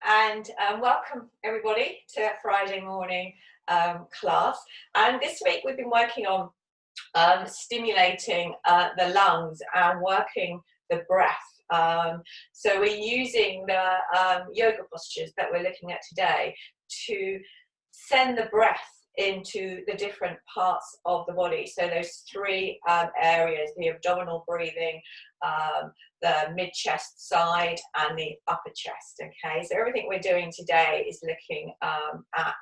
and welcome everybody to Friday morning class. And this week we've been working on stimulating the lungs and working the breath. So we're using the yoga postures that we're looking at today to send the breath into the different parts of the body. So those three areas, the abdominal breathing, the mid-chest side and the upper chest. Okay, so everything we're doing today is looking at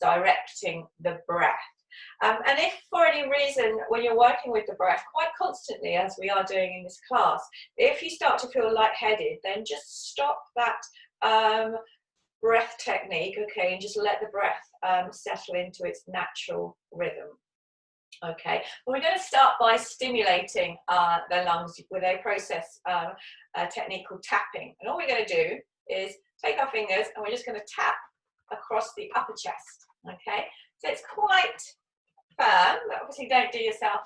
directing the breath. And if for any reason, when you're working with the breath quite constantly, as we are doing in this class, if you start to feel lightheaded, then just stop that breath technique, okay, and just let the breath settle into its natural rhythm. Okay, well, we're going to start by stimulating the lungs with a process, a technique called tapping. And all we're going to do is take our fingers and we're just going to tap across the upper chest. Okay, so it's quite firm, but obviously don't do yourself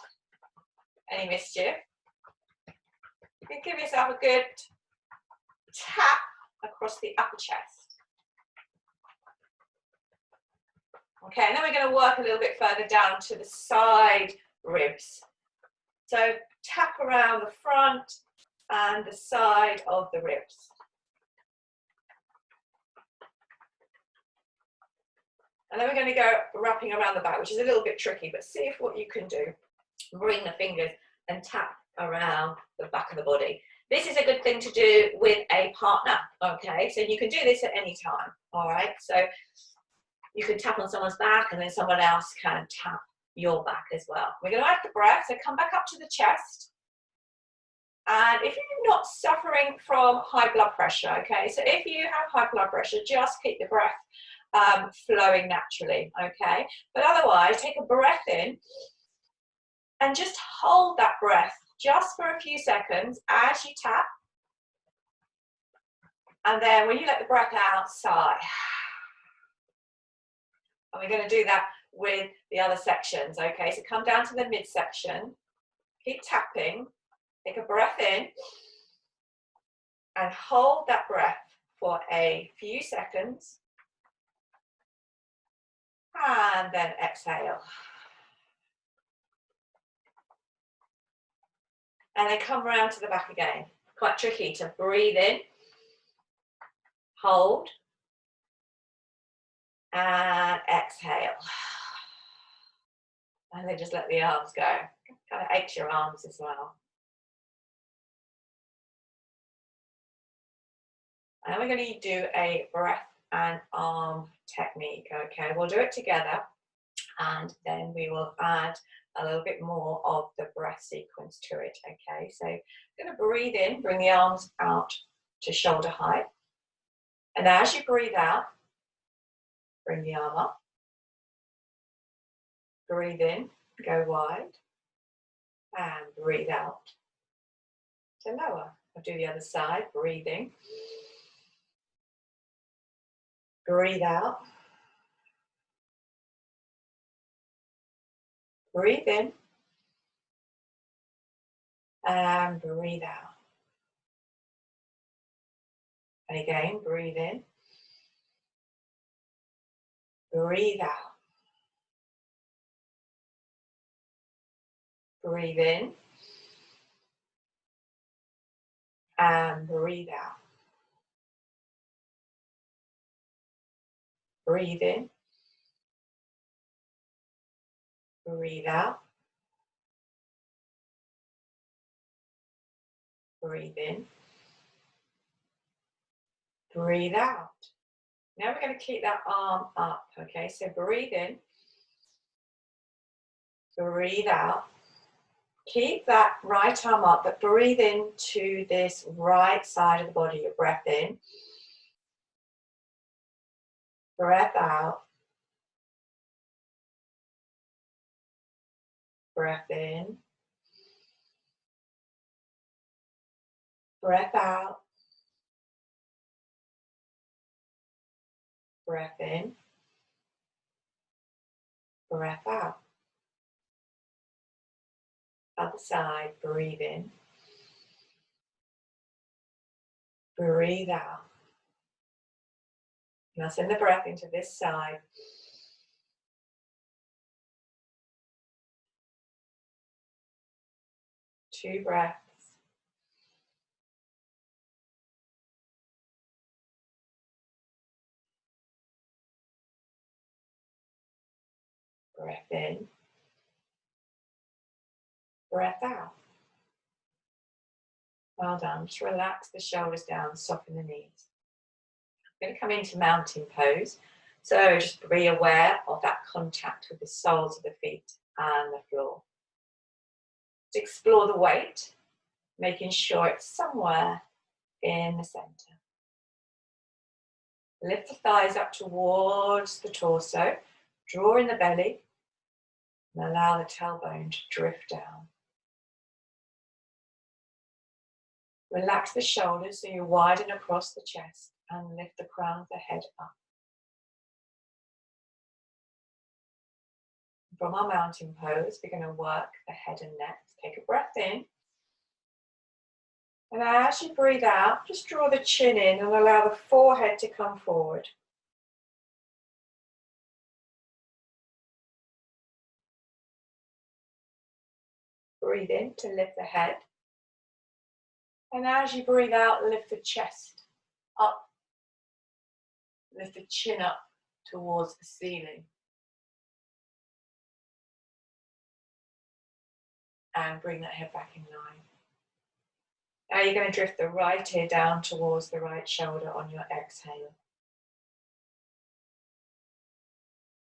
any mischief. You can give yourself a good tap across the upper chest. Okay, and then we're going to work a little bit further down to the side ribs. So tap around the front and the side of the ribs. And then we're going to go wrapping around the back, which is a little bit tricky, but see if what you can do. Bring the fingers and tap around the back of the body. This is a good thing to do with a partner, okay? So you can do this at any time, all right? So you can tap on someone's back and then someone else can tap your back as well. We're going to add the breath, so come back up to the chest. And if you're not suffering from high blood pressure, okay, so if you have high blood pressure, just keep the breath flowing naturally, okay? But otherwise, take a breath in and just hold that breath just for a few seconds as you tap. And then when you let the breath out, sigh. And we're going to do that with the other sections, okay? So come down to the midsection, keep tapping, take a breath in, and hold that breath for a few seconds. And then exhale. And then come around to the back again. Quite tricky to breathe in, hold, and exhale. And then just let the arms go. Kind of aches your arms as well. And we're going to do a breath and arm technique, okay? We'll do it together and then we will add a little bit more of the breath sequence to it, okay? So I'm going to breathe in, bring the arms out to shoulder height. And as you breathe out, bring the arm up. Breathe in, go wide. And breathe out to lower. I'll do the other side, breathing. Breathe out. Breathe in. And breathe out. And again, breathe in. Breathe out. Breathe in. And breathe out. Breathe in. Breathe out. Breathe in. Breathe out. Now we're going to keep that arm up, okay? So breathe in. Breathe out. Keep that right arm up, but breathe into this right side of the body. Your breath in. Breath out. Breath in. Breath out. Breath in. Breath out. Other side, breathe in. Breathe out. Now send the breath into this side. Two breaths. Breath in. Breath out. Well done. Just relax the shoulders down, soften the knees. I'm going to come into mountain pose. So just be aware of that contact with the soles of the feet and the floor. To explore the weight, making sure it's somewhere in the center. Lift the thighs up towards the torso, draw in the belly, and allow the tailbone to drift down. Relax the shoulders so you widen across the chest and lift the crown of the head up. From our mountain pose, we're going to work the head and neck. Take a breath in. And as you breathe out, just draw the chin in and allow the forehead to come forward. Breathe in to lift the head. And as you breathe out, lift the chest up. Lift the chin up towards the ceiling. And bring that head back in line. Now you're going to drift the right ear down towards the right shoulder on your exhale.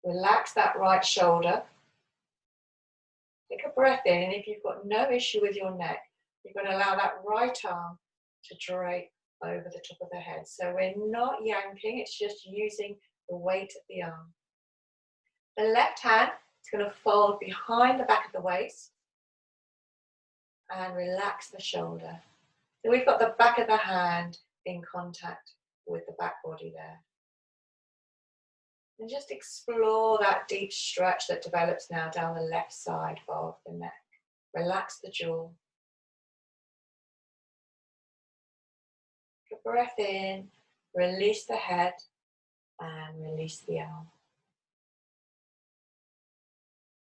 Relax that right shoulder. Take a breath in, and if you've got no issue with your neck, you're going to allow that right arm to drape over the top of the head. So we're not yanking, it's just using the weight of the arm. The left hand is going to fold behind the back of the waist and relax the shoulder. So we've got the back of the hand in contact with the back body there. And just explore that deep stretch that develops now down the left side of the neck. Relax the jaw. Take a breath in, release the head, and release the arm.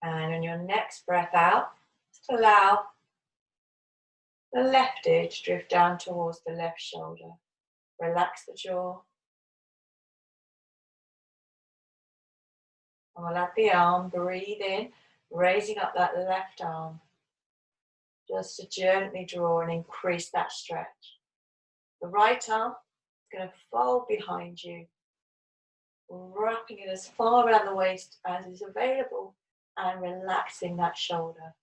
And on your next breath out, just allow the left ear to drift down towards the left shoulder. Relax the jaw. And we'll let the arm breathe in, raising up that left arm. Just to gently draw and increase that stretch. The right arm is going to fold behind you, wrapping it as far around the waist as is available and relaxing that shoulder.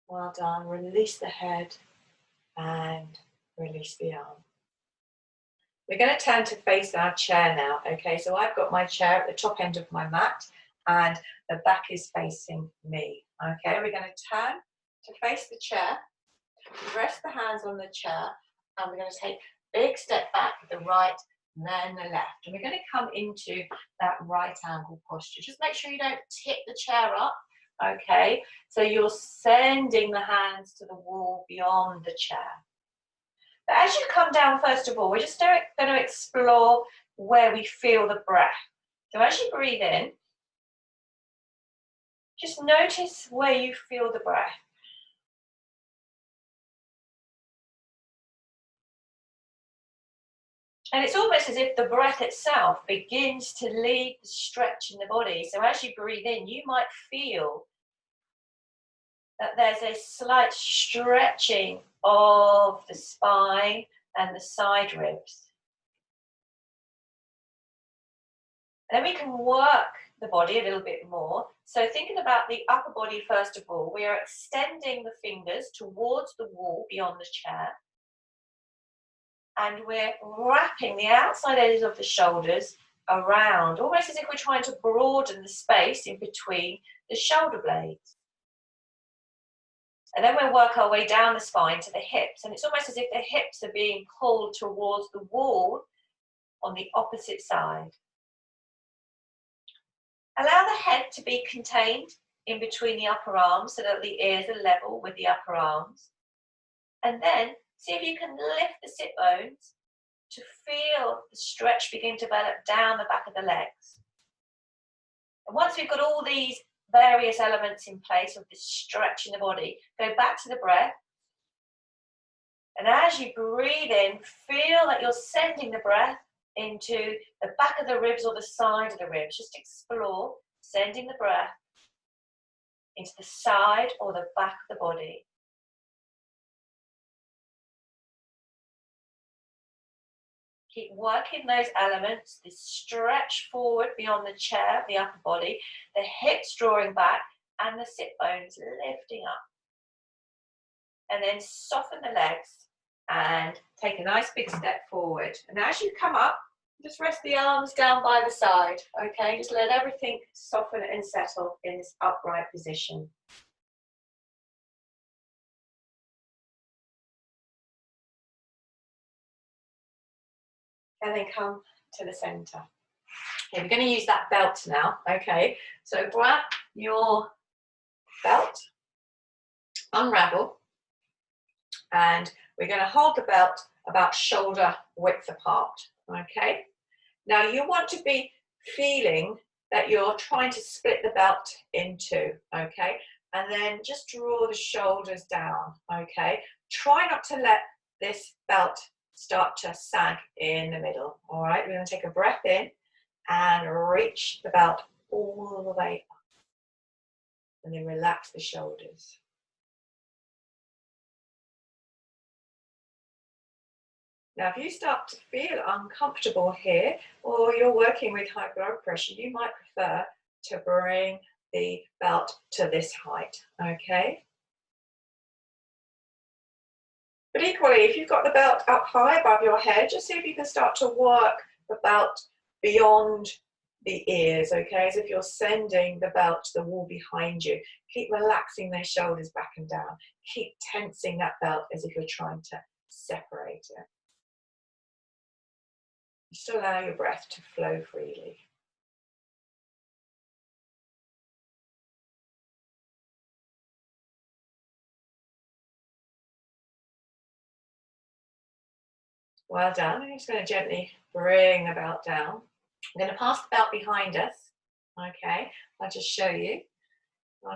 Well done. Release the head and release the arm. We're going to turn to face our chair now, okay? So I've got my chair at the top end of my mat and the back is facing me, okay? We're going to turn to face the chair, rest the hands on the chair, and we're going to take a big step back with the right and then the left. And we're going to come into that right angle posture. Just make sure you don't tip the chair up. Okay, so you're sending the hands to the wall beyond the chair. But as you come down, first of all, we're just going to explore where we feel the breath. So as you breathe in, just notice where you feel the breath. And it's almost as if the breath itself begins to lead the stretch in the body. So as you breathe in, you might feel that there's a slight stretching of the spine and the side ribs. And then we can work the body a little bit more. So thinking about the upper body, first of all, we are extending the fingers towards the wall beyond the chair. And we're wrapping the outside edges of the shoulders around, almost as if we're trying to broaden the space in between the shoulder blades. And then we'll work our way down the spine to the hips. And it's almost as if the hips are being pulled towards the wall on the opposite side. Allow the head to be contained in between the upper arms so that the ears are level with the upper arms. And then see if you can lift the sit bones to feel the stretch begin to develop down the back of the legs. And once we've got all these various elements in place of this stretch in the body, go back to the breath. And as you breathe in, feel that you're sending the breath into the back of the ribs or the side of the ribs. Just explore sending the breath into the side or the back of the body. Keep working those elements, this stretch forward beyond the chair, the upper body, the hips drawing back and the sit bones lifting up. And then soften the legs and take a nice big step forward. And as you come up, just rest the arms down by the side, okay? Just let everything soften and settle in this upright position. And then come to the center. Okay, we're going to use that belt now, okay? So grab your belt, unravel, and we're going to hold the belt about shoulder width apart, okay? Now you want to be feeling that you're trying to split the belt in two, okay? And then just draw the shoulders down, okay? Try not to let this belt start to sag in the middle, all right? We're going to take a breath in and reach the belt all the way up. And then relax the shoulders. Now, if you start to feel uncomfortable here, or you're working with high blood pressure, you might prefer to bring the belt to this height, okay? But equally, if you've got the belt up high above your head, just see if you can start to work the belt beyond the ears, okay? As if you're sending the belt to the wall behind you. Keep relaxing those shoulders back and down. Keep tensing that belt as if you're trying to separate it. Just allow your breath to flow freely. Well done. I'm just going to gently bring the belt down. I'm going to pass the belt behind us. Okay, I'll just show you.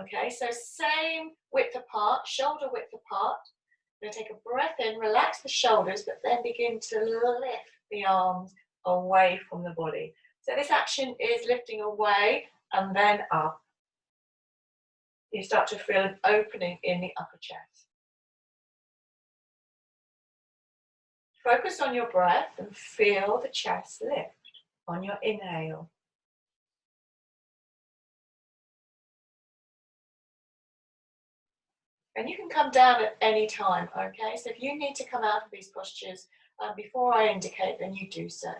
Okay, so same width apart, shoulder width apart. I'm going to take a breath in, relax the shoulders, but then begin to lift the arms away from the body. So this action is lifting away and then up. You start to feel an opening in the upper chest. Focus on your breath and feel the chest lift on your inhale. And you can come down at any time, okay? So if you need to come out of these postures before I indicate, then you do so.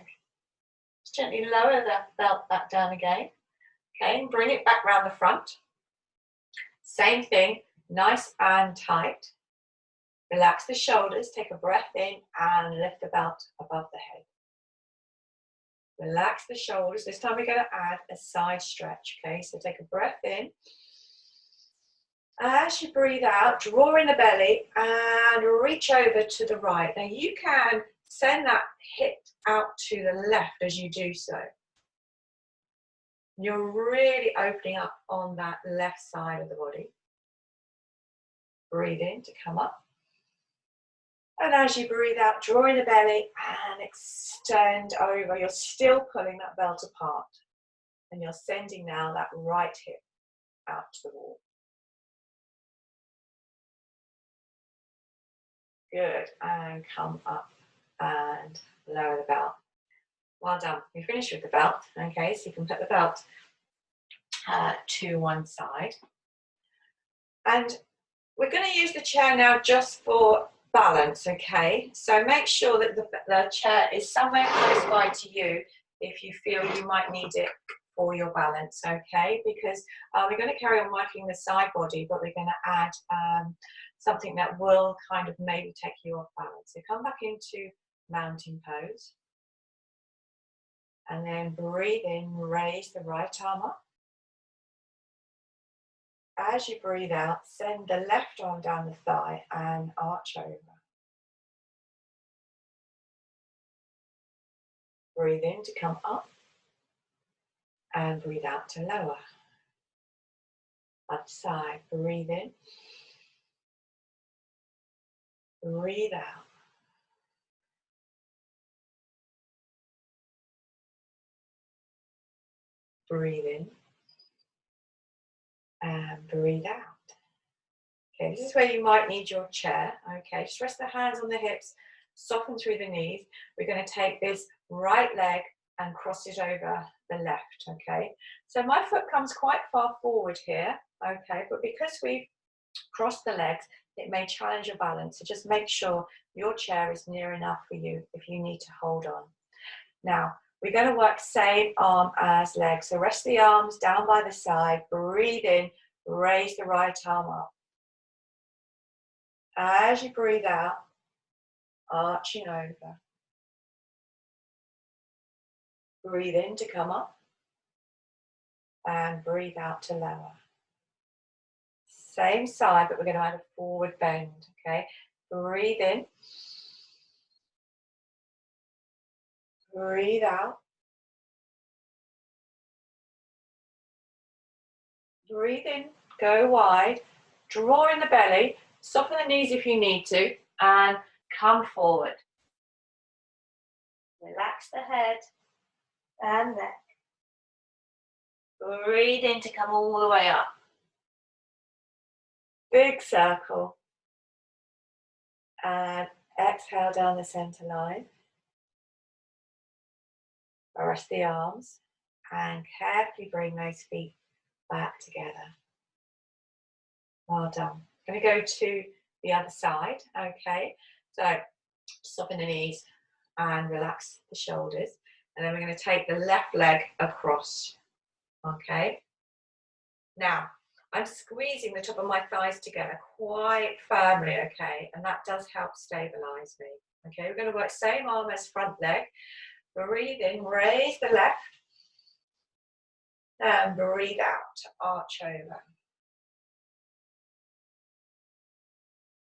Just gently lower that belt back down again, okay? And bring it back round the front. Same thing, nice and tight. Relax the shoulders, take a breath in and lift the belt above the head. Relax the shoulders. This time we're going to add a side stretch, okay? So take a breath in. As you breathe out, draw in the belly and reach over to the right. Now you can send that hip out to the left as you do so. You're really opening up on that left side of the body. Breathe in to come up. And as you breathe out, draw in the belly and extend over. You're still pulling that belt apart. And you're sending now that right hip out to the wall. Good. And come up and lower the belt. Well done. We finished with the belt. Okay, so you can put the belt to one side. And we're going to use the chair now just for balance, okay? So make sure that the chair is somewhere close by to you if you feel you might need it for your balance, okay? Because we're going to carry on working the side body, but we're going to add something that will kind of maybe take you off balance. So come back into mountain pose. And then breathe in, raise the right arm up. as you breathe out, send the left arm down the thigh and arch over. Breathe in to come up and breathe out to lower. Other side, breathe in, breathe out. Breathe in and breathe out. Okay, this is where you might need your chair. Okay, just rest the hands on the hips, soften through the knees. We're going to take this right leg and cross it over the left, okay? So my foot comes quite far forward here, okay, but because we've crossed the legs, it may challenge your balance, so just make sure your chair is near enough for you if you need to hold on. Now, we're going to work same arm as leg, so rest the arms down by the side, breathe in, raise the right arm up. As you breathe out, arching over. Breathe in to come up and breathe out to lower. Same side, but we're going to add a forward bend, okay? Breathe in. Breathe out. Breathe in, go wide, draw in the belly, soften the knees if you need to, and come forward. Relax the head and neck. Breathe in to come all the way up. Big circle. And exhale down the center line. Rest the arms and carefully bring those feet back together. Well done. I'm going to go to the other side, okay? So soften the knees and relax the shoulders. And then we're going to take the left leg across, okay? Now, I'm squeezing the top of my thighs together quite firmly, okay? And that does help stabilize me, okay? We're going to work same arm as front leg. Breathe in, raise the left. And breathe out, arch over.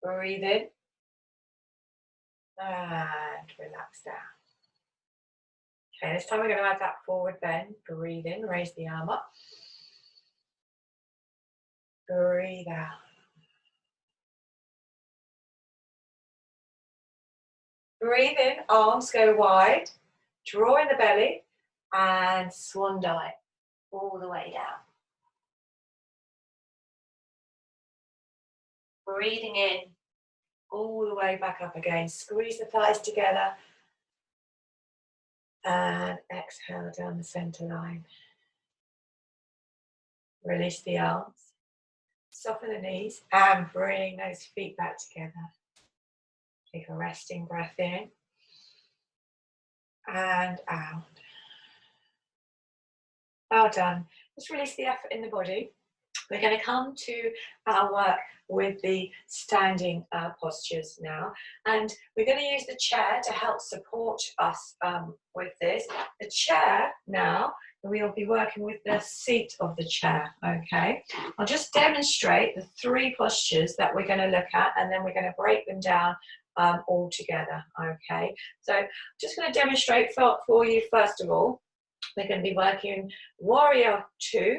Breathe in. And relax down. Okay, this time we're going to add that forward bend. Breathe in, raise the arm up. Breathe out. Breathe in, arms go wide. Draw in the belly and swan dive all the way down. Breathing in, all the way back up again. Squeeze the thighs together. And exhale down the center line. Release the arms. Soften the knees and bring those feet back together. Take a resting breath in and out. Well done. Just release the effort in the body. We're going to come to our work with the standing postures now, and we're going to use the chair to help support us with this. The chair now, we'll be working with the seat of the chair, okay? I'll just demonstrate the 3 postures that we're going to look at, and then we're going to break them down all together, okay? So I'm just going to demonstrate for you first of all. We're going to be working Warrior 2,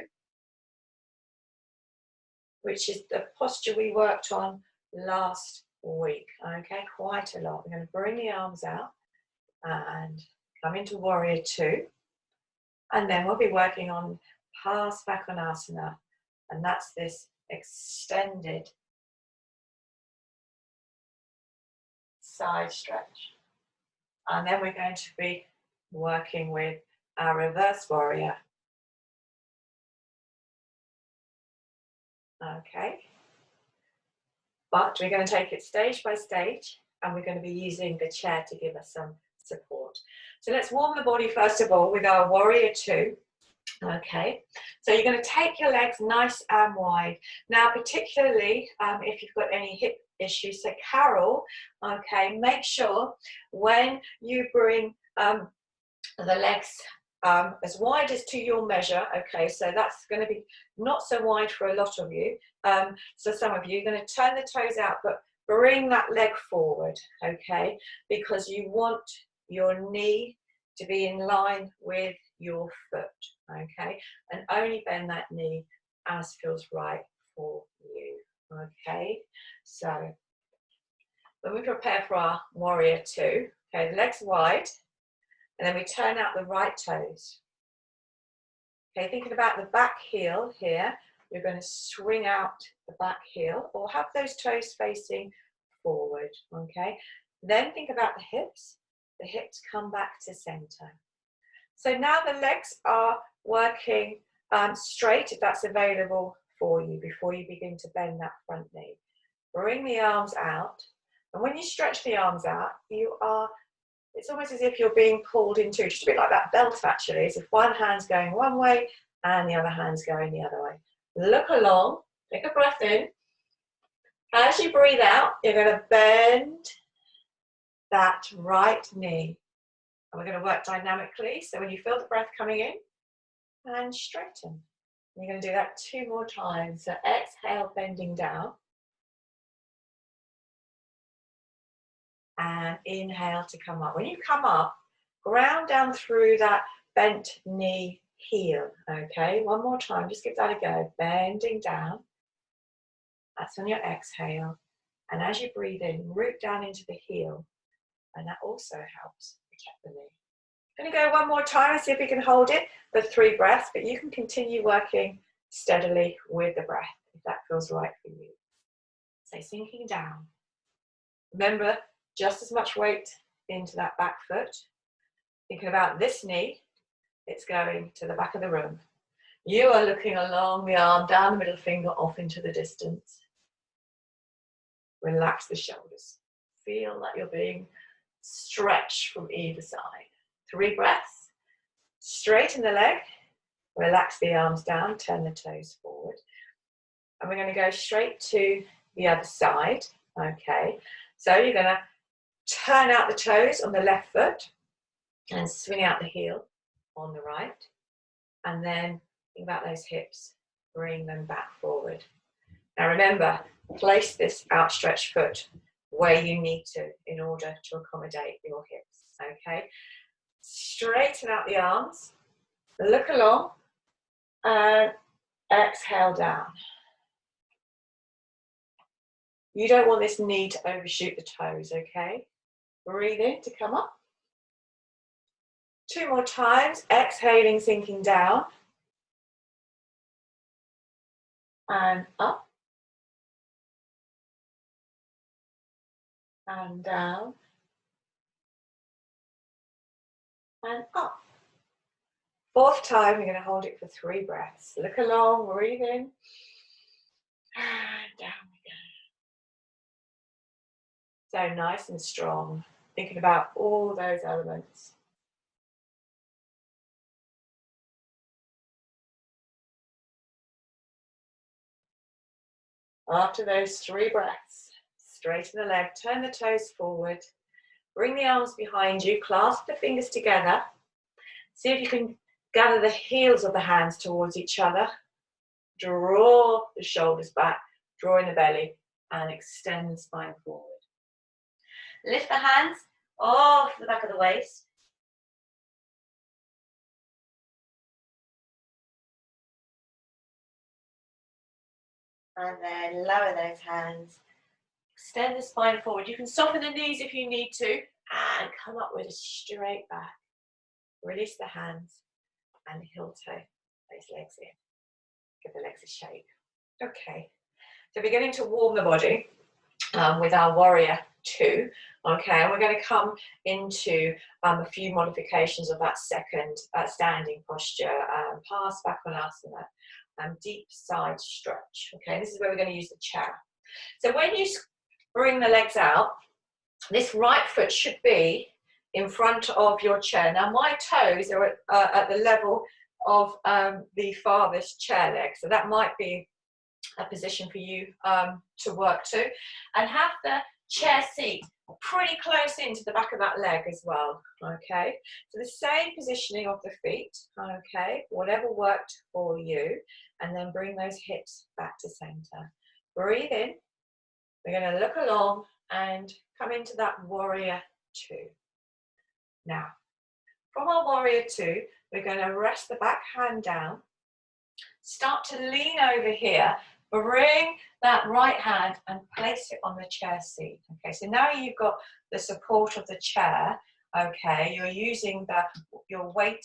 which is the posture we worked on last week, okay, quite a lot. We're going to bring the arms out and come into Warrior 2, and then we'll be working on Parsvakonasana, and that's this extended side stretch. And then we're going to be working with our reverse warrior. Okay, but we're going to take it stage by stage, and we're going to be using the chair to give us some support. So let's warm the body first of all with our Warrior 2. Okay, so you're going to take your legs nice and wide. Now, particularly if you've got any hip issues, so Carol, okay, make sure when you bring the legs as wide as to your measure. Okay, so that's going to be not so wide for a lot of you. So some of you are going to turn the toes out, but bring that leg forward, okay, because you want your knee to be in line with your foot, okay, and only bend that knee as feels right for you, okay. So when we prepare for our warrior two, okay, the legs wide, and then we turn out the right toes. Okay, thinking about the back heel here, we're going to swing out the back heel or have those toes facing forward, okay. Then think about the hips come back to center. So now the legs are working straight, if that's available for you, before you begin to bend that front knee. Bring the arms out, and when you stretch the arms out, it's almost as if you're being pulled into, just a bit like that belt actually, as if one hand's going one way and the other hand's going the other way. Look along, take a breath in. As you breathe out, you're going to bend that right knee. And we're going to work dynamically, so when you feel the breath coming in, and straighten. You're going to do that 2 more times. So exhale, bending down. And inhale to come up. When you come up, ground down through that bent knee heel, okay? 1 more time, just give that a go. Bending down. That's on your exhale. And as you breathe in, root down into the heel. And that also helps protect the knee. I'm going to go 1 more time and see if we can hold it for 3 breaths, but you can continue working steadily with the breath if that feels right for you. So sinking down. Remember, just as much weight into that back foot. Thinking about this knee, it's going to the back of the room. You are looking along the arm, down the middle finger, off into the distance. Relax the shoulders. Feel like you're being stretched from either side. 3 breaths. Straighten the leg. Relax the arms down, turn the toes forward. And we're going to go straight to the other side. Okay, so you're going to turn out the toes on the left foot and swing out the heel on the right. And then think about those hips, bring them back forward. Now remember, place this outstretched foot where you need to in order to accommodate your hips, okay? Straighten out the arms, look along, and exhale down. You don't want this knee to overshoot the toes, okay? Breathe in to come up. 2 more times, exhaling, sinking down. And up. And down. And up. 4th time, we're going to hold it for 3 breaths. Look along, breathe in. And down we go. So nice and strong. Thinking about all those elements. After those 3 breaths, straighten the leg, turn the toes forward, bring the arms behind you, clasp the fingers together. See if you can gather the heels of the hands towards each other. Draw the shoulders back, draw in the belly, and extend the spine forward. Lift the hands off the back of the waist. And then lower those hands. Extend the spine forward. You can soften the knees if you need to. And come up with a straight back. Release the hands and heel toe those legs in. Give the legs a shake. Okay. So beginning to warm the body with our warrior 2. Okay, and we're going to come into a few modifications of that second standing posture, Parsvakonasana. Deep side stretch. Okay, this is where we're going to use the chair. So when you bring the legs out, this right foot should be in front of your chair. Now my toes are at the level of the farthest chair leg, so that might be a position for you to work to. And have the chair seat, pretty close into the back of that leg as well, okay? So the same positioning of the feet, okay? Whatever worked for you, and then bring those hips back to center. Breathe in. We're going to look along and come into that warrior two. Now, from our warrior two, we're going to rest the back hand down. Start to lean over here. Bring that right hand and place it on the chair seat. Okay, so now you've got the support of the chair. Okay, you're using your weight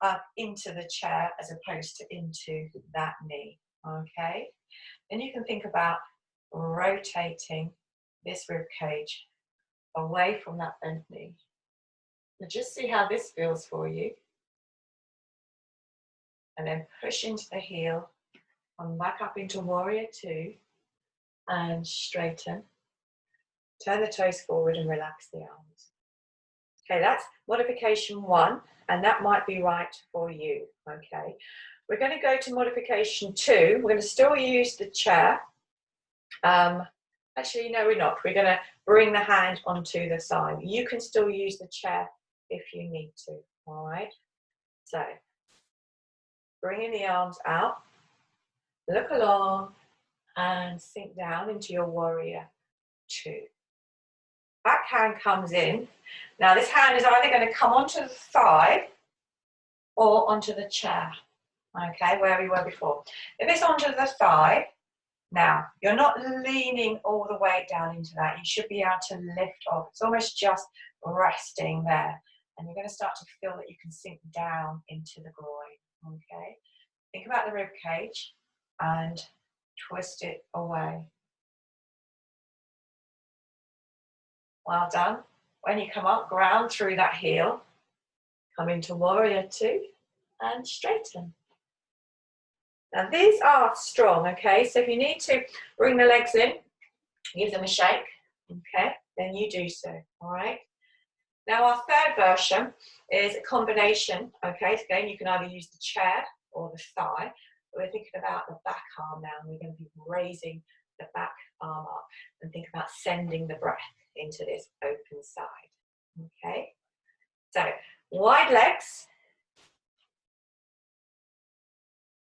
up into the chair as opposed to into that knee. Okay, then you can think about rotating this rib cage away from that bent knee. Now just see how this feels for you. And then push into the heel. Come back up into warrior two and straighten. Turn the toes forward and relax the arms. Okay, that's modification one, and that might be right for you. Okay, we're going to go to modification two. We're going to still use the chair. Actually, no, we're not. We're going to bring the hand onto the side. You can still use the chair if you need to. All right, so bringing the arms out. Look along and sink down into your warrior two. Back hand comes in. Now this hand is either going to come onto the thigh or onto the chair. Okay, where we were before. If it's onto the thigh, now you're not leaning all the way down into that. You should be able to lift off. It's almost just resting there. And you're going to start to feel that you can sink down into the groin. Okay, think about the rib cage and twist it away. Well done. When you come up, ground through that heel. Come into warrior two and straighten. Now these are strong, okay? So if you need to bring the legs in, give them a shake, okay? Then you do so, all right? Now our third version is a combination, okay? So again, you can either use the chair or the thigh. We're thinking about the back arm now, and we're going to be raising the back arm up and think about sending the breath into this open side. Okay, so wide legs,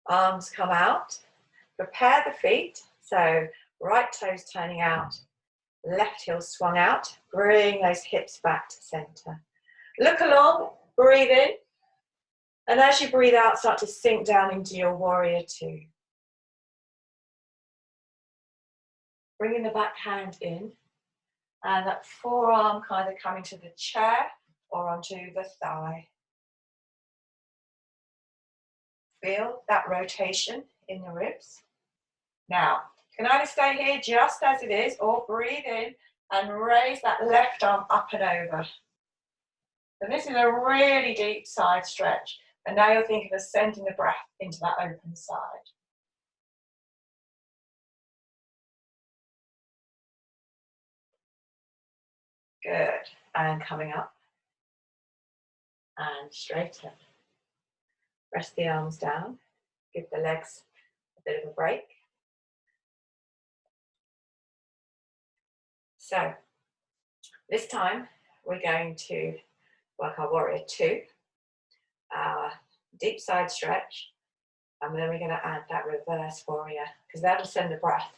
arms come out, prepare the feet, so right toes turning out, left heel swung out, bring those hips back to center. Look along, breathe in. And as you breathe out, start to sink down into your warrior two. Bringing the back hand in, and that forearm kind of coming to the chair or onto the thigh. Feel that rotation in the ribs. Now, you can either stay here just as it is, or breathe in and raise that left arm up and over. So this is a really deep side stretch. And now you're thinking of sending the breath into that open side. Good. And coming up. And straighten. Rest the arms down. Give the legs a bit of a break. So, this time we're going to work our warrior two. Deep side stretch, and then we're going to add that reverse warrior, because that'll send the breath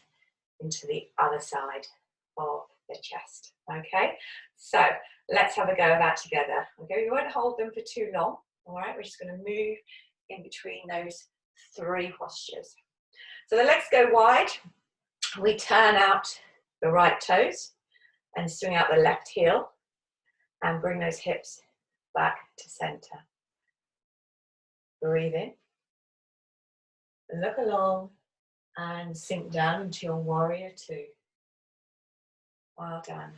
into the other side of the chest. Okay, so let's have a go at that together. Okay, we won't hold them for too long. All right, we're just going to move in between those three postures. So the legs go wide, we turn out the right toes and swing out the left heel and bring those hips back to center. Breathe in, look along and sink down into your warrior two. Well done.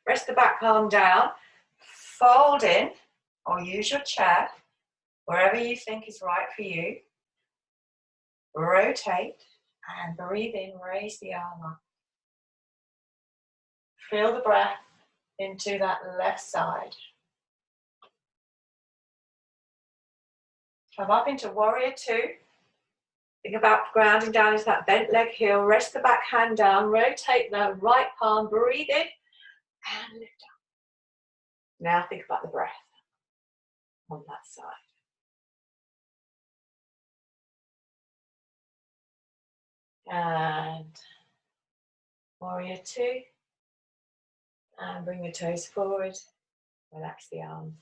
Rest the back palm down, fold in or use your chair, wherever you think is right for you. Rotate and breathe in, raise the arm up. Feel the breath into that left side. Come up into warrior two. Think about grounding down into that bent leg heel. Rest the back hand down. Rotate the right palm. Breathe in and lift up. Now think about the breath on that side. And warrior two. And bring the toes forward. Relax the arms.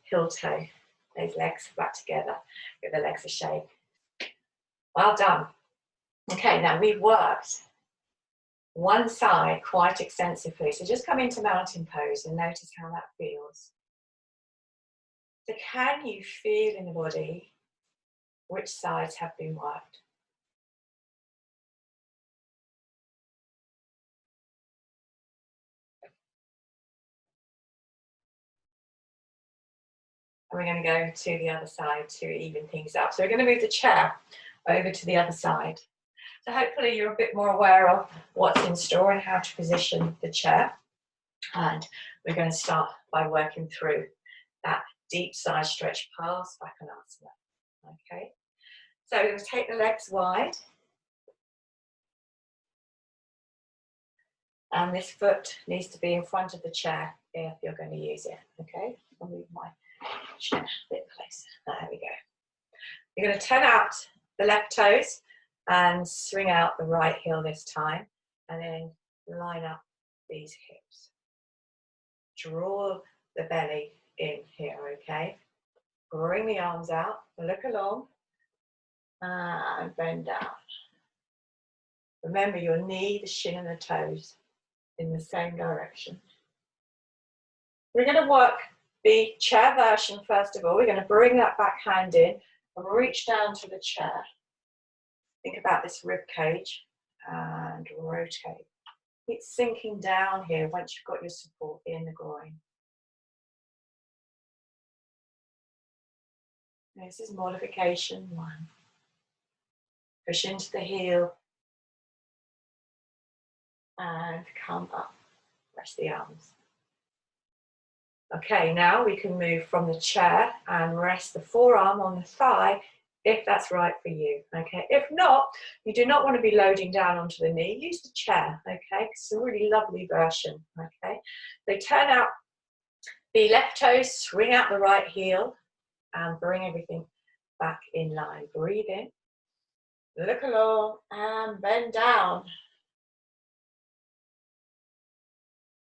Heel toe. Those legs back together. Give the legs a shake. Well done. Okay, now we've worked one side quite extensively. So just come into mountain pose and notice how that feels. So can you feel in the body which sides have been worked? And we're going to go to the other side to even things up. So we're going to move the chair over to the other side. So hopefully you're a bit more aware of what's in store and how to position the chair. And we're going to start by working through that deep side stretch, Parsvakonasana. Okay, so we're going to take the legs wide. And this foot needs to be in front of the chair if you're going to use it. Okay, I'll move my chair a bit closer. There we go. You're going to turn out the left toes and swing out the right heel this time, and then line up these hips. Draw the belly in here, okay? Bring the arms out, look along, and bend down. Remember your knee, the shin, and the toes in the same direction. We're going to work the chair version first of all. We're going to bring that back hand in and reach down to the chair. Think about this rib cage and rotate. Keep sinking down here once you've got your support in the groin. This is modification one. Push into the heel and come up. Rest the arms. Okay, now we can move from the chair and rest the forearm on the thigh if that's right for you. Okay, if not, you do not want to be loading down onto the knee. Use the chair. Okay, it's a really lovely version. Okay, so turn out the left toes, swing out the right heel, and bring everything back in line. Breathe in, look along, and bend down.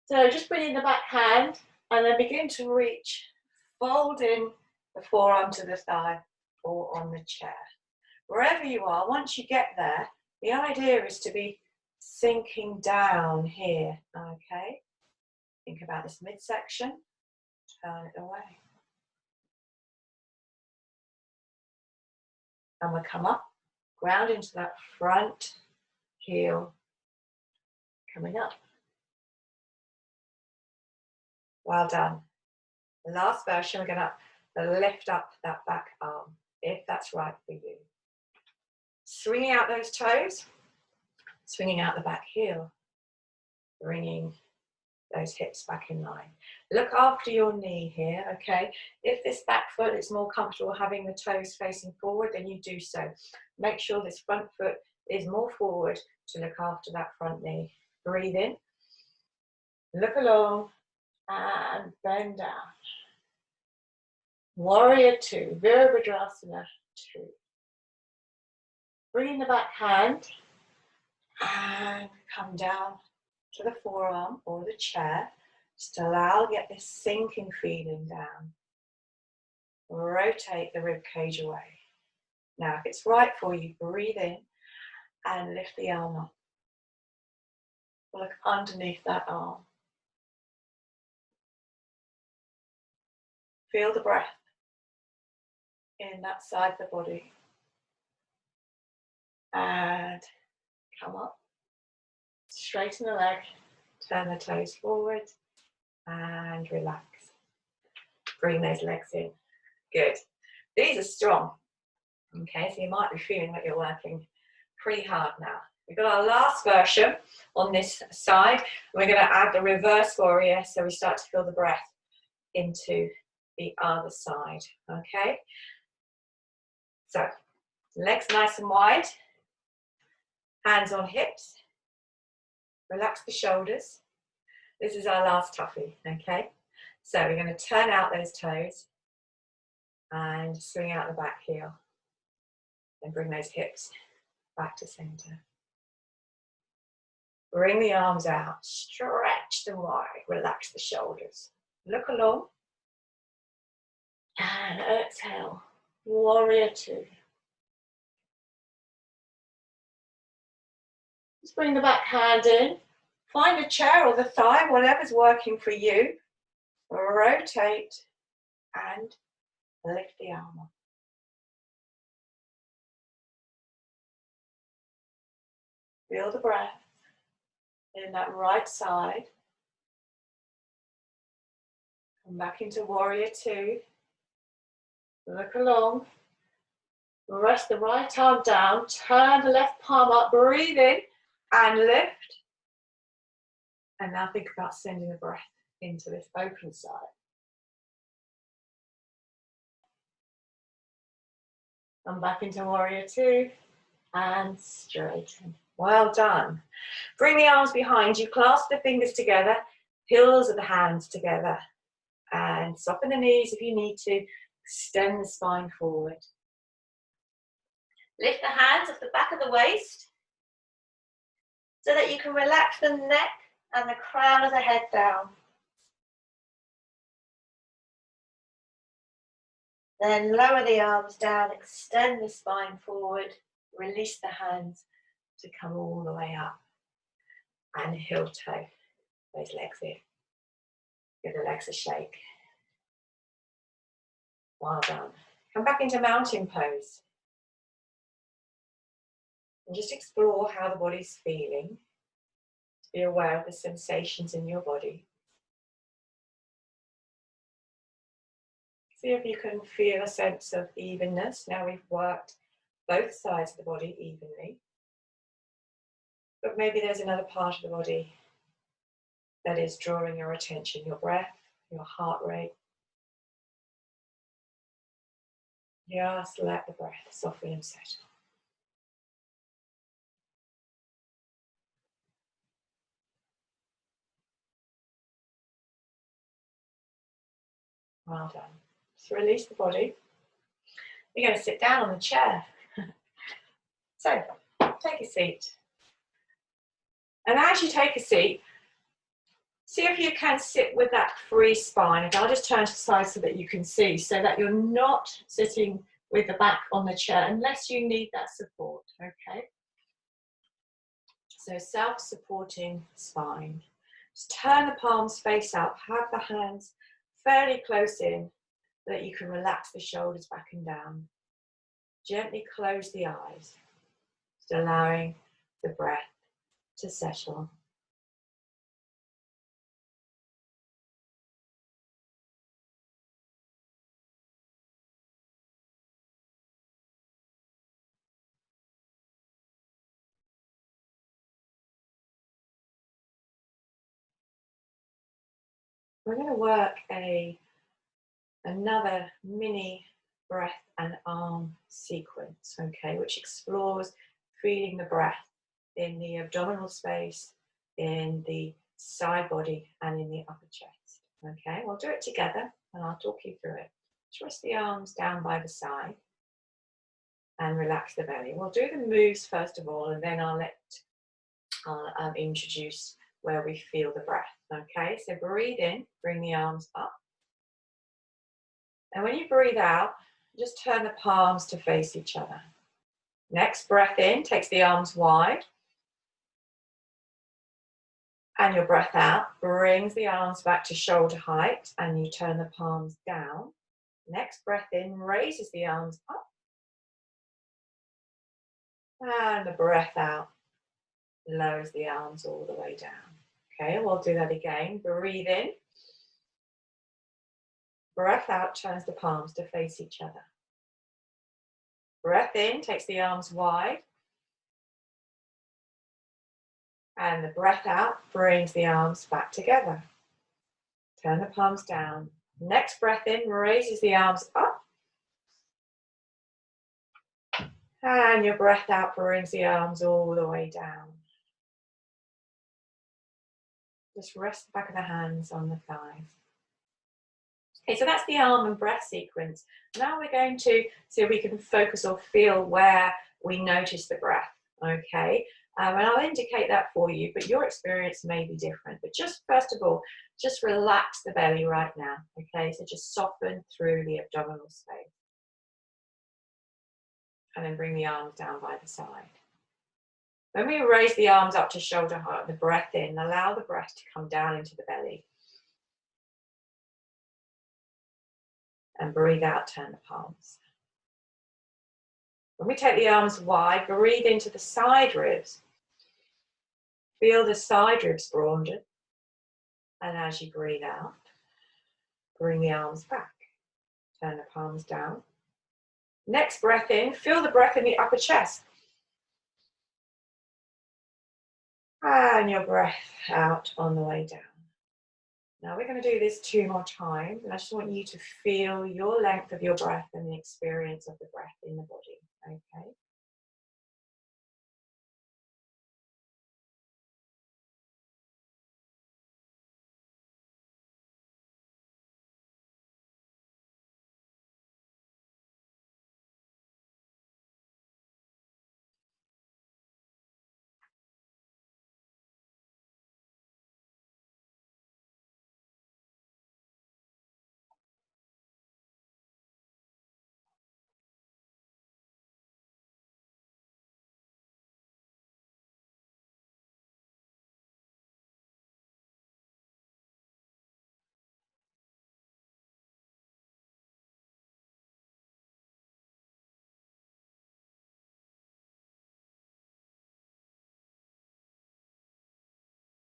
So just bring in the back hand and then begin to reach, fold in the forearm to the thigh or on the chair. Wherever you are, once you get there, the idea is to be sinking down here, okay? Think about this midsection, turn it away. And we'll come up, ground into that front heel, coming up. Well done. The last version, we're going to lift up that back arm, if that's right for you. Swinging out those toes, swinging out the back heel, bringing those hips back in line. Look after your knee here, okay? If this back foot is more comfortable having the toes facing forward, then you do so. Make sure this front foot is more forward to look after that front knee. Breathe in, look along, and bend down. Warrior two, Virabhadrasana 2. Bring in the back hand and come down to the forearm or the chair. Just allow, get this sinking feeling down. Rotate the rib cage away. Now, if it's right for you, breathe in and lift the arm up. Look underneath that arm. Feel the breath in that side of the body. And come up. Straighten the leg, turn the toes forward, and relax. Bring those legs in. Good. These are strong. Okay, so you might be feeling that you're working pretty hard now. We've got our last version on this side. We're going to add the reverse warrior, so we start to feel the breath into the other side. Okay, so Legs nice and wide. Hands on hips. Relax the shoulders. This is our last toughie, okay? So we're going to turn out those toes and swing out the back heel. And bring those hips back to center. Bring the arms out, stretch them wide, relax the shoulders. Look along. And exhale, warrior two. Just bring the back hand in. Find a chair or the thigh, whatever's working for you. Rotate and lift the arm up. Feel the breath in that right side. Come back into warrior two. Look along. Rest the right arm down. Turn the left palm up. Breathe in and lift. And now think about sending the breath into this open side. Come back into warrior two and straighten. Well done. Bring the arms behind you, clasp the fingers together, heels of the hands together, and soften the knees if you need to. Extend the spine forward. Lift the hands off the back of the waist so that you can relax the neck and the crown of the head down. Then lower the arms down, extend the spine forward, release the hands to come all the way up. And heel toe those legs in. Give the legs a shake. Well done. Come back into mountain pose. And just explore how the body's feeling. Be aware of the sensations in your body. See if you can feel a sense of evenness. Now we've worked both sides of the body evenly. But maybe there's another part of the body that is drawing your attention, your breath, your heart rate. Just let the breath soften and settle. Well done. So release the body. You're going to sit down on the chair. So take a seat. And as you take a seat, see if you can sit with that free spine. And I'll just turn to the side so that you can see, so that you're not sitting with the back on the chair unless you need that support, okay? So self-supporting spine. Just turn the palms face up, have the hands fairly close in so that you can relax the shoulders back and down. Gently close the eyes, just allowing the breath to settle. We're going to work another mini breath and arm sequence, okay, which explores feeling the breath in the abdominal space, in the side body, and in the upper chest. Okay, we'll do it together and I'll talk you through it. Just rest the arms down by the side and relax the belly. We'll do the moves first of all, and then I'll introduce where we feel the breath. Okay, so breathe in, bring the arms up. And when you breathe out, just turn the palms to face each other. Next breath in takes the arms wide. And your breath out brings the arms back to shoulder height, and you turn the palms down. Next breath in raises the arms up. And the breath out lowers the arms all the way down. Okay, we'll do that again. Breathe in. Breath out turns the palms to face each other. Breath in takes the arms wide. And the breath out brings the arms back together. Turn the palms down. Next breath in raises the arms up. And your breath out brings the arms all the way down. Just rest the back of the hands on the thighs. Okay, so that's the arm and breath sequence. Now we're going to see if we can focus or feel where we notice the breath, okay? And I'll indicate that for you, but your experience may be different. But just first of all, just relax the belly right now, okay? So just soften through the abdominal space. And then bring the arms down by the side. When we raise the arms up to shoulder height, the breath in, allow the breath to come down into the belly. And breathe out, turn the palms. When we take the arms wide, breathe into the side ribs. Feel the side ribs broaden. And as you breathe out, bring the arms back. Turn the palms down. Next breath in, feel the breath in the upper chest. And your breath out on the way down. Now we're going to do this 2 more times, and I just want you to feel your length of your breath and the experience of the breath in the body, okay?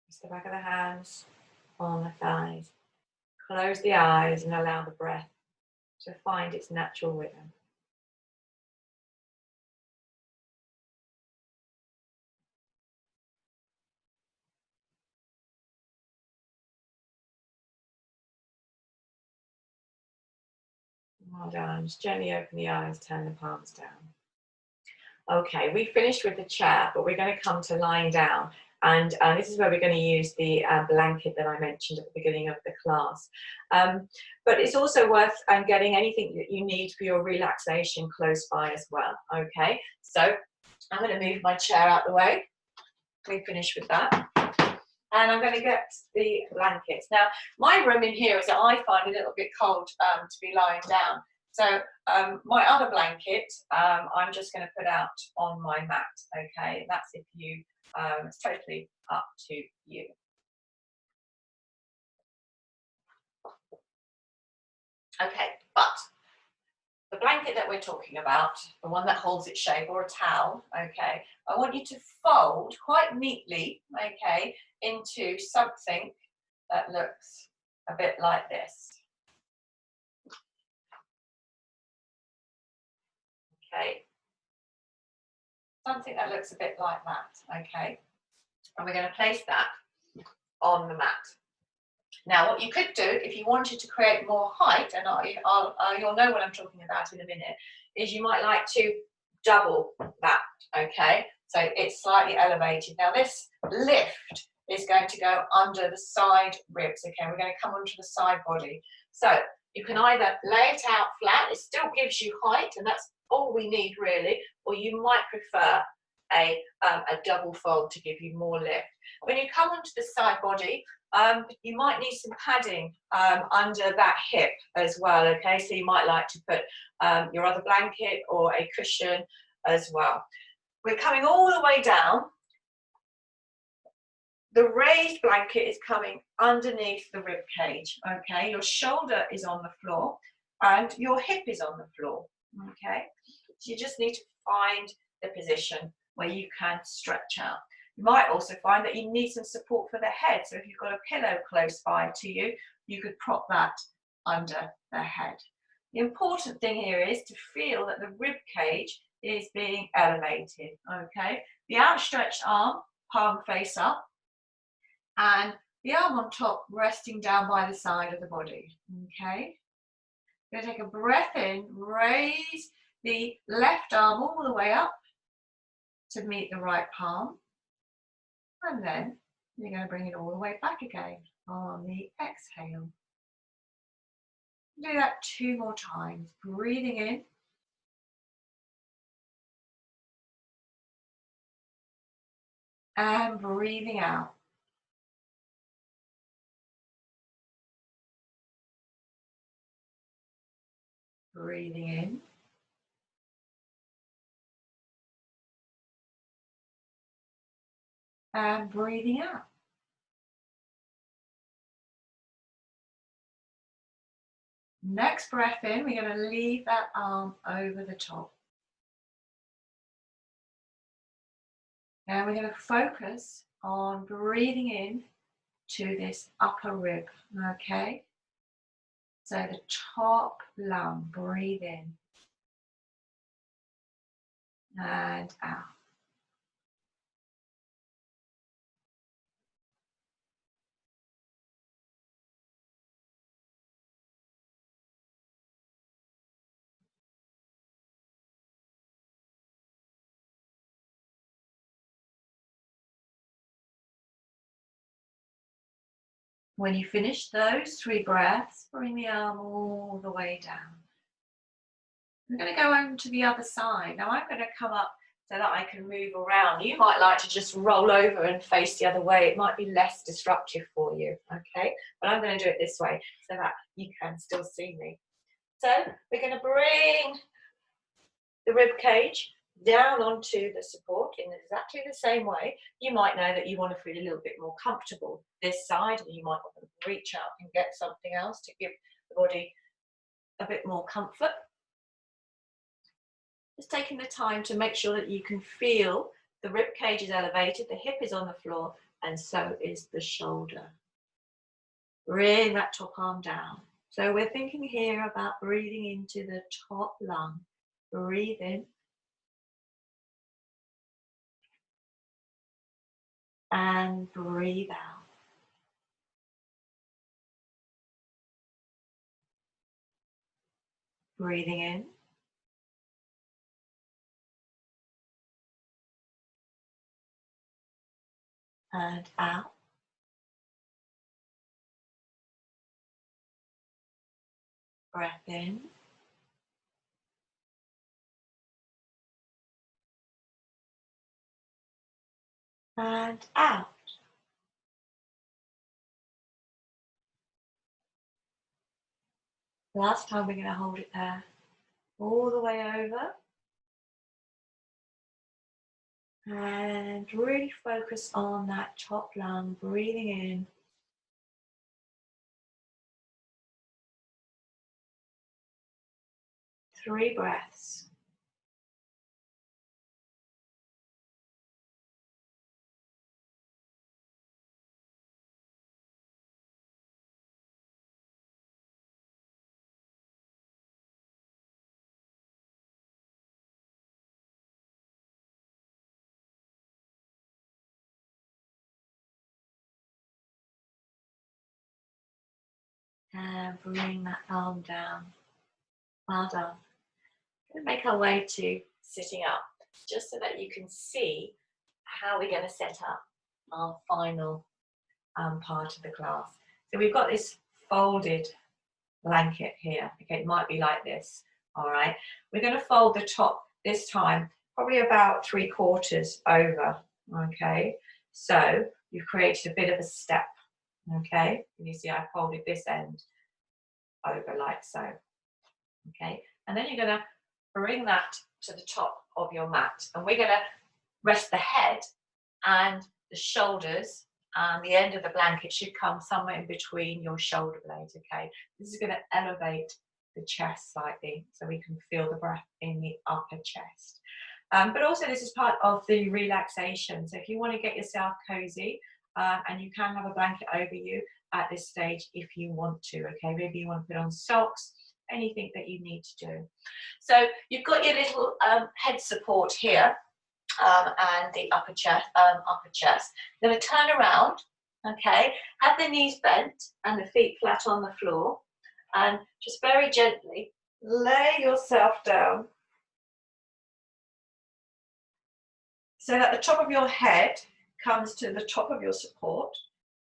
Just the back of the hands on the thighs. Close the eyes and allow the breath to find its natural rhythm. Well done. Just gently open the eyes, turn the palms down. Okay, we finished with the chair, but we're going to come to lying down. And this is where we're going to use the blanket that I mentioned at the beginning of the class. But it's also worth getting anything that you need for your relaxation close by as well. Okay, so I'm going to move my chair out the way. We finished with that. And I'm going to get the blankets. Now, my room in here is that I find a little bit cold to be lying down. So my other blanket, I'm just going to put out on my mat, okay? That's if you, it's totally up to you. Okay, but the blanket that we're talking about, the one that holds its shape, or a towel, okay, I want you to fold quite neatly, okay, into something that looks a bit like this. Okay, something that looks a bit like that, okay, and we're going to place that on the mat. Now, what you could do if you wanted to create more height, and you'll know what I'm talking about in a minute, is you might like to double that, okay, so it's slightly elevated. Now, this lift is going to go under the side ribs, okay, we're going to come onto the side body. So you can either lay it out flat, it still gives you height, and that's all we need really, or you might prefer a double fold to give you more lift. When you come onto the side body, you might need some padding under that hip as well, okay, so you might like to put your other blanket or a cushion as well. We're coming all the way down. The raised blanket is coming underneath the rib cage, okay, your shoulder is on the floor and your hip is on the floor, okay, so you just need to find the position where you can stretch out. You might also find that you need some support for the head, so if you've got a pillow close by to you, you could prop that under the head. The important thing here is to feel that the rib cage is being elevated, okay? The outstretched arm, palm face up, and the arm on top resting down by the side of the body, okay? You're going to take a breath in, raise the left arm all the way up to meet the right palm. And then you're going to bring it all the way back again on the exhale. Do that 2 more times. Breathing in. And breathing out. Breathing in. And breathing out. Next breath in, we're going to leave that arm over the top. Now we're going to focus on breathing in to this upper rib, okay? So the top lung, breathe in and out. When you finish those 3 breaths, bring the arm all the way down. I'm going to go over to the other side. Now I'm going to come up so that I can move around. You might like to just roll over and face the other way. It might be less disruptive for you, okay? But I'm going to do it this way so that you can still see me. So we're going to bring the rib cage down onto the support in exactly the same way. You might know that you want to feel a little bit more comfortable this side, and you might want to reach out and get something else to give the body a bit more comfort. Just taking the time to make sure that you can feel the rib cage is elevated, the hip is on the floor, and so is the shoulder. Bring that top arm down. So we're thinking here about breathing into the top lung. Breathe in. And breathe out. Breathing in. And out. Breath in. And out. Last time we're going to hold it there. All the way over. And really focus on that top lung, breathing in. Three breaths. And bring that arm down. Well done. We're going to make our way to sitting up, just so that you can see how we're going to set up our final part of the class. So we've got this folded blanket here. Okay, it might be like this. All right. We're going to fold the top this time, probably about 3/4 over. Okay. So you've created a bit of a step. Okay. And you see I folded this end over like so. Okay. And then you're going to bring that to the top of your mat, and we're going to rest the head and the shoulders, and the end of the blanket should come somewhere in between your shoulder blades. Okay, this is going to elevate the chest slightly so we can feel the breath in the upper chest. But also this is part of the relaxation, so if you want to get yourself cozy, and you can have a blanket over you at this stage if you want to. Okay, maybe you want to put on socks, anything that you need to do. So you've got your little head support here, and the upper chest. You're going to turn around, okay, have the knees bent and the feet flat on the floor, and just very gently lay yourself down so that the top of your head comes to the top of your support,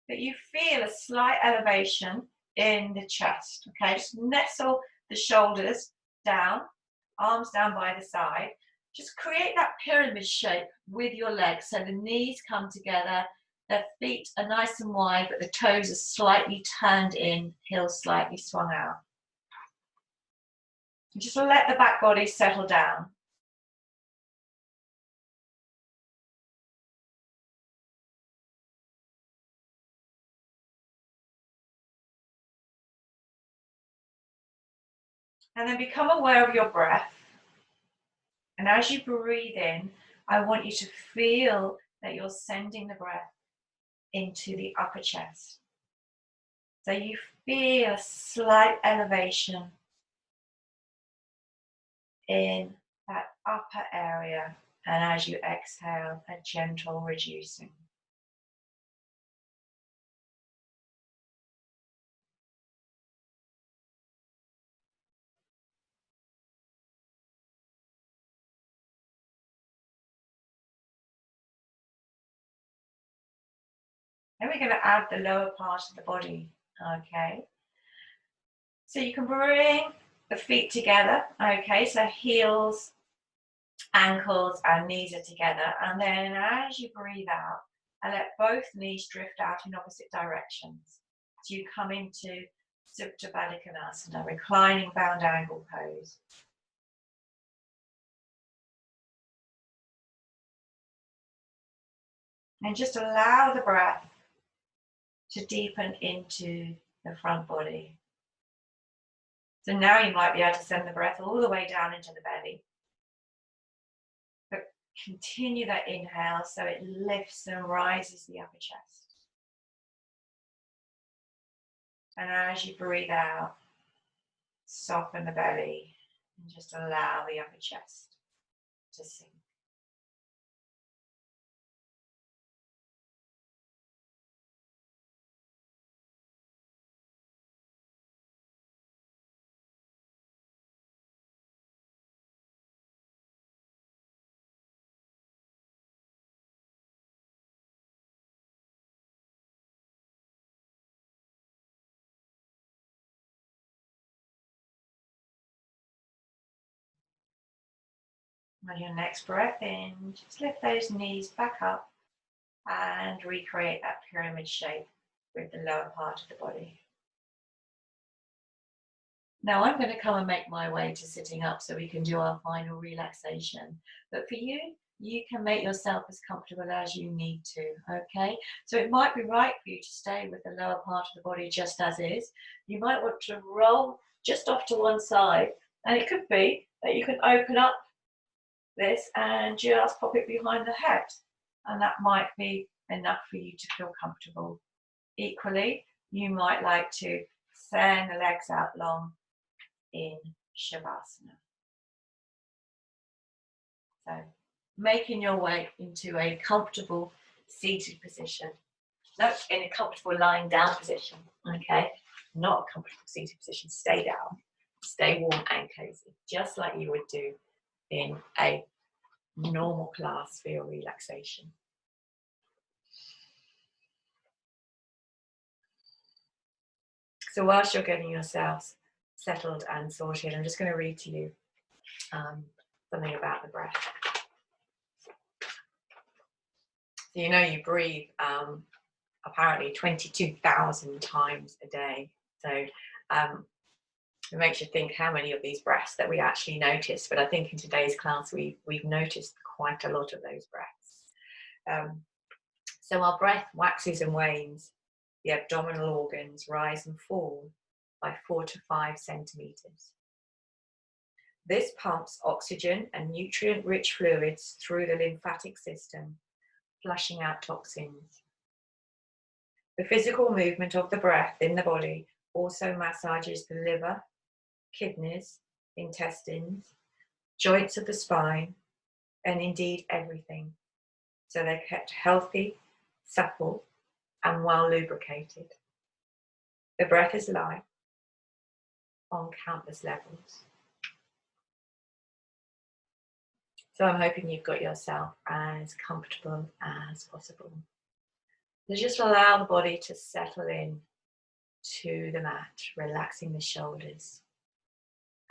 but you feel a slight elevation in the chest. Okay, just nestle the shoulders down, arms down by the side. Just create that pyramid shape with your legs, so the knees come together, the feet are nice and wide, but the toes are slightly turned in, heels slightly swung out. And just let the back body settle down. And then become aware of your breath. And as you breathe in, I want you to feel that you're sending the breath into the upper chest. So you feel a slight elevation in that upper area. And as you exhale, a gentle reducing. Then we're going to add the lower part of the body, okay? So you can bring the feet together, okay? So heels, ankles and knees are together. And then as you breathe out, I let both knees drift out in opposite directions. So you come into Untitled, reclining bound angle pose. And just allow the breath to deepen into the front body. So now you might be able to send the breath all the way down into the belly. But continue that inhale so it lifts and rises the upper chest. And as you breathe out, soften the belly and just allow the upper chest to sink. On your next breath in, just lift those knees back up and recreate that pyramid shape with the lower part of the body. Now I'm going to come and make my way to sitting up so we can do our final relaxation. But for you, you can make yourself as comfortable as you need to, okay? So it might be right for you to stay with the lower part of the body just as is. You might want to roll just off to one side, and it could be that you can open up this and just pop it behind the head, and that might be enough for you to feel comfortable. Equally, you might like to send the legs out long in Shavasana. So making your way into a comfortable seated position. No, in a comfortable lying down position, okay? Not a comfortable seated position. Stay down, stay warm and cozy, just like you would do in a normal class for your relaxation. So whilst you're getting yourselves settled and sorted, I'm just going to read to you something about the breath. So you know you breathe apparently 22,000 times a day. So it makes you think how many of these breaths that we actually notice. But I think in today's class we've noticed quite a lot of those breaths. So our breath waxes and wanes. The abdominal organs rise and fall by 4 to 5 centimeters. This pumps oxygen and nutrient-rich fluids through the lymphatic system, flushing out toxins. The physical movement of the breath in the body also massages the liver, kidneys, intestines, joints of the spine, and indeed everything, so they're kept healthy, supple, and well lubricated. The breath is life on countless levels. So I'm hoping you've got yourself as comfortable as possible. So just allow the body to settle in to the mat, relaxing the shoulders.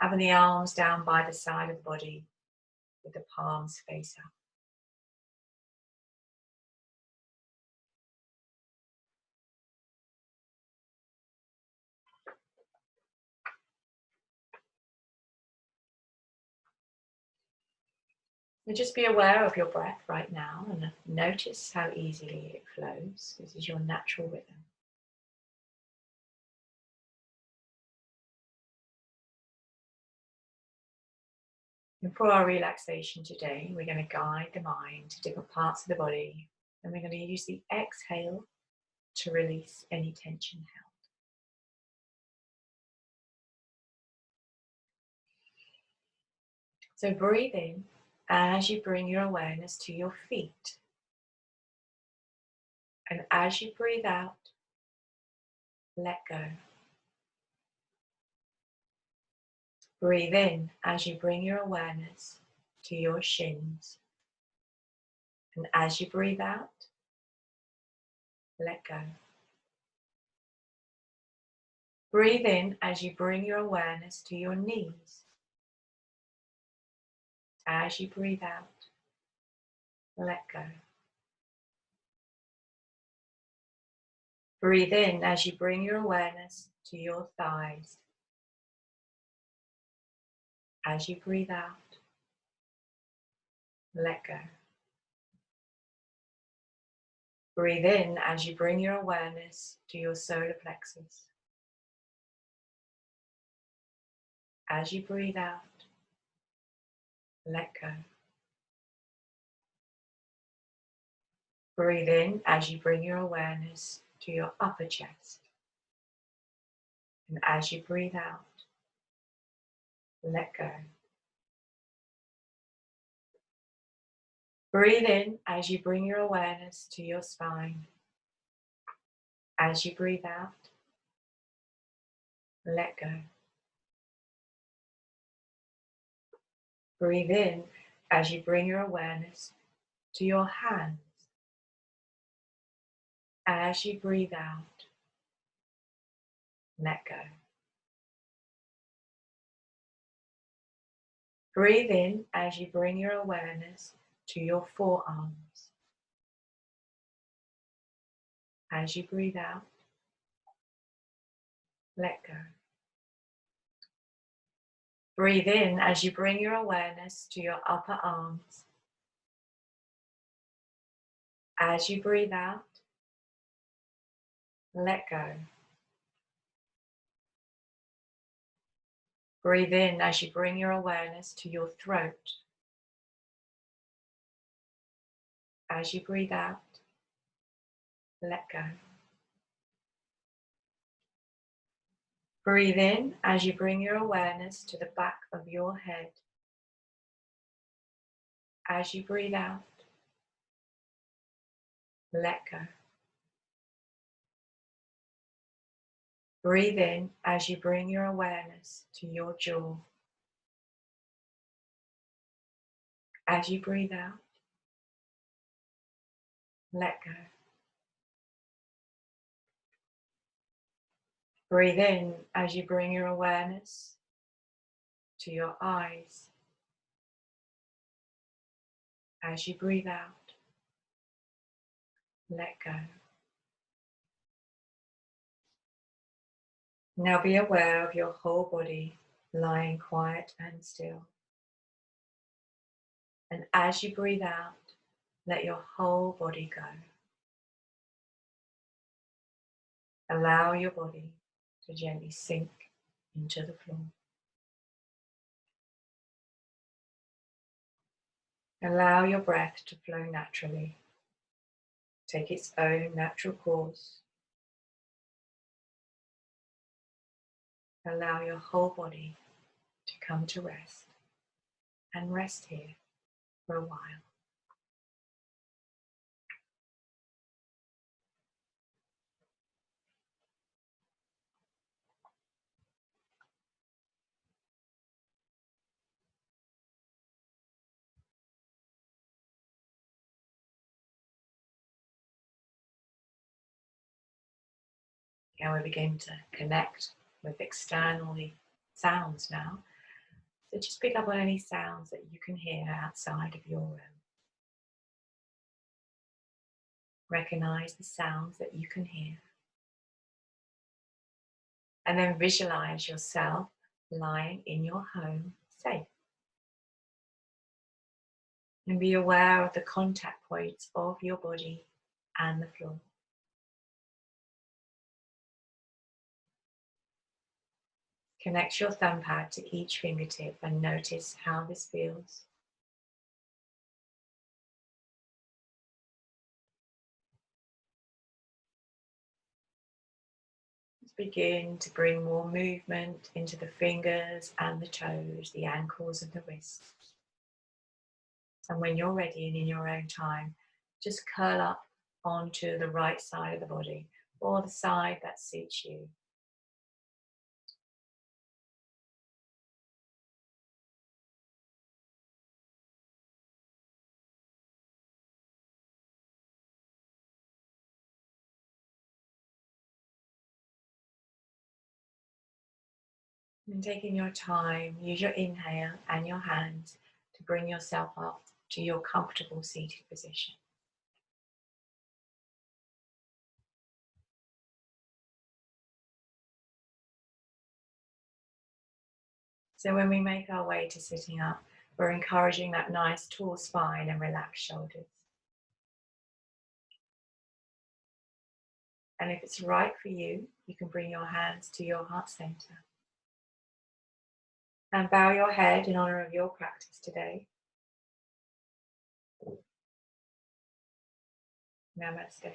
Having the arms down by the side of the body with the palms face up. So just be aware of your breath right now and notice how easily it flows. This is your natural rhythm. And for our relaxation today, we're going to guide the mind to different parts of the body, and we're going to use the exhale to release any tension held. So breathe in as you bring your awareness to your feet. And as you breathe out, let go. Breathe in as you bring your awareness to your shins. And as you breathe out, let go. Breathe in as you bring your awareness to your knees. As you breathe out, let go. Breathe in as you bring your awareness to your thighs. As you breathe out, let go. Breathe in as you bring your awareness to your solar plexus. As you breathe out, let go. Breathe in as you bring your awareness to your upper chest. And as you breathe out, let go. Breathe in as you bring your awareness to your spine. As you breathe out, let go. Breathe in as you bring your awareness to your hands. As you breathe out, let go. Breathe in as you bring your awareness to your forearms. As you breathe out, let go. Breathe in as you bring your awareness to your upper arms. As you breathe out, let go. Breathe in as you bring your awareness to your throat. As you breathe out, let go. Breathe in as you bring your awareness to the back of your head. As you breathe out, let go. Breathe in as you bring your awareness to your jaw. As you breathe out, let go. Breathe in as you bring your awareness to your eyes. As you breathe out, let go. Now be aware of your whole body lying quiet and still. And as you breathe out, let your whole body go. Allow your body to gently sink into the floor. Allow your breath to flow naturally. Take its own natural course. Allow your whole body to come to rest, and rest here for a while. Now we begin to connect with externally sounds now. So just pick up on any sounds that you can hear outside of your room. Recognize the sounds that you can hear. And then visualize yourself lying in your home safe. And be aware of the contact points of your body and the floor. Connect your thumb pad to each fingertip and notice how this feels. Let's begin to bring more movement into the fingers and the toes, the ankles and the wrists. And when you're ready and in your own time, just curl up onto the right side of the body or the side that suits you. And taking your time, use your inhale and your hands to bring yourself up to your comfortable seated position. So when we make our way to sitting up, we're encouraging that nice tall spine and relaxed shoulders. And if it's right for you, you can bring your hands to your heart center. And bow your head in honor of your practice today. Namaste.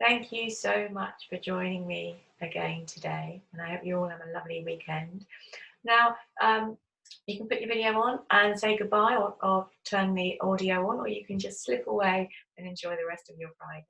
Thank you so much for joining me again today, and I hope you all have a lovely weekend. Now, you can put your video on and say goodbye or turn the audio on, or you can just slip away and enjoy the rest of your Friday.